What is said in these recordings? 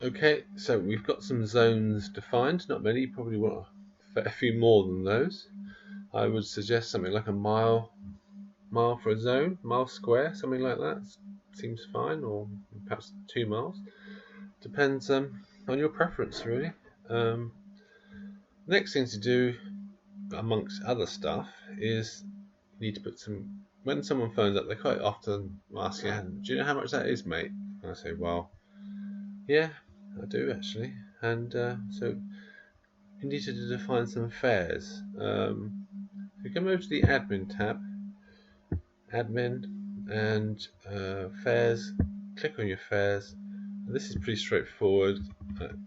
Okay, so we've got some zones defined, not many, you probably want a few more than those. I would suggest something like a mile for a zone, mile square, something like that seems fine, or perhaps 2 miles. Depends on your preference, really. Next thing to do, amongst other stuff, is you need to put some. When someone phones up, they quite often ask you, "Do you know how much that is, mate?" And I say, "Well, yeah, I do actually." And so you need to define some fares. If you come over to the admin tab, admin, and fares, click on your fares. This is pretty straightforward.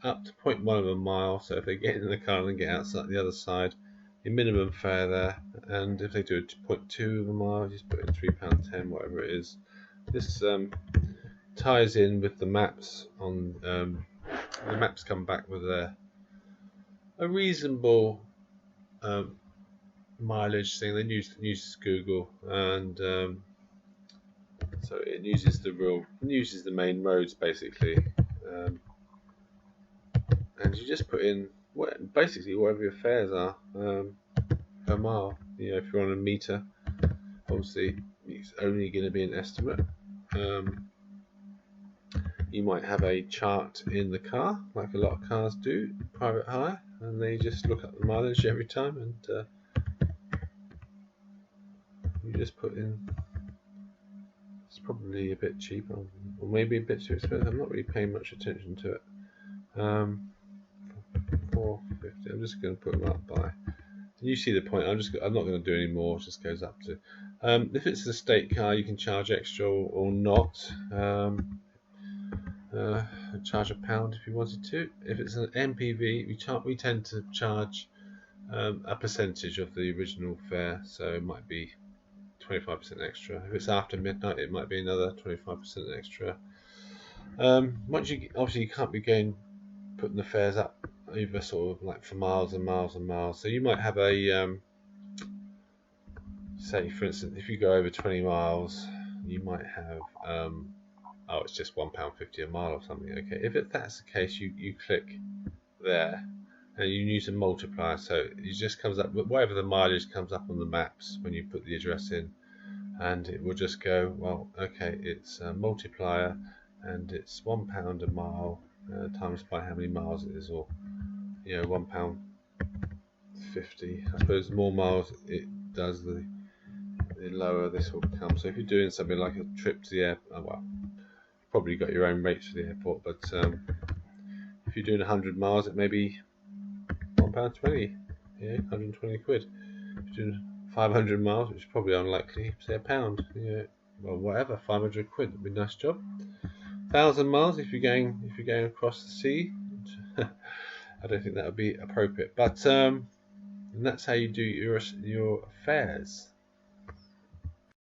Up to 0.1 of a mile, so if they get in the car and get outside the other side, your minimum fare there, and if they do 0.2 of a mile, just put in £3.10, whatever it is. This ties in with the maps on the maps come back with a reasonable mileage thing. They use Google, and so it uses the main roads basically, and you just put in basically whatever your fares are per mile. You know, if you're on a meter, obviously it's only going to be an estimate. You might have a chart in the car, like a lot of cars do, private hire, and they just look up the mileage every time, and you just put in. It's probably a bit cheaper, or maybe a bit too expensive. I'm not really paying much attention to it. $4.50. I'm just going to put them up by. You see the point. I'm not going to do any more. It just goes up to. If it's a state car, you can charge extra or not. Charge £1 if you wanted to. If it's an MPV, we tend to charge a percentage of the original fare, so it might be 25% extra. If it's after midnight, it might be another 25% extra. Once obviously you can't be putting the fares up over sort of like for miles and miles and miles. So you might have a say for instance, if you go over 20 miles, you might have oh, it's just £1.50 a mile or something. Okay, if that's the case, you click there and you use a multiplier, so it just comes up whatever the mileage comes up on the maps when you put the address in, and it will just go, well, okay, it's a multiplier and it's £1 a mile times by how many miles it is, or you know, £1.50. I suppose the more miles it does, the lower this will become. So if you're doing something like a trip to the airport, well, you've probably got your own rates for the airport, but if you're doing 100 miles, it may be £1.20, yeah, 120 quid. If you're doing 500 miles, which is probably unlikely, say £1, yeah, well, whatever, 500 quid would be a nice job. 1,000 miles if you're going across the sea. I don't think that would be appropriate, but and that's how you do your fares.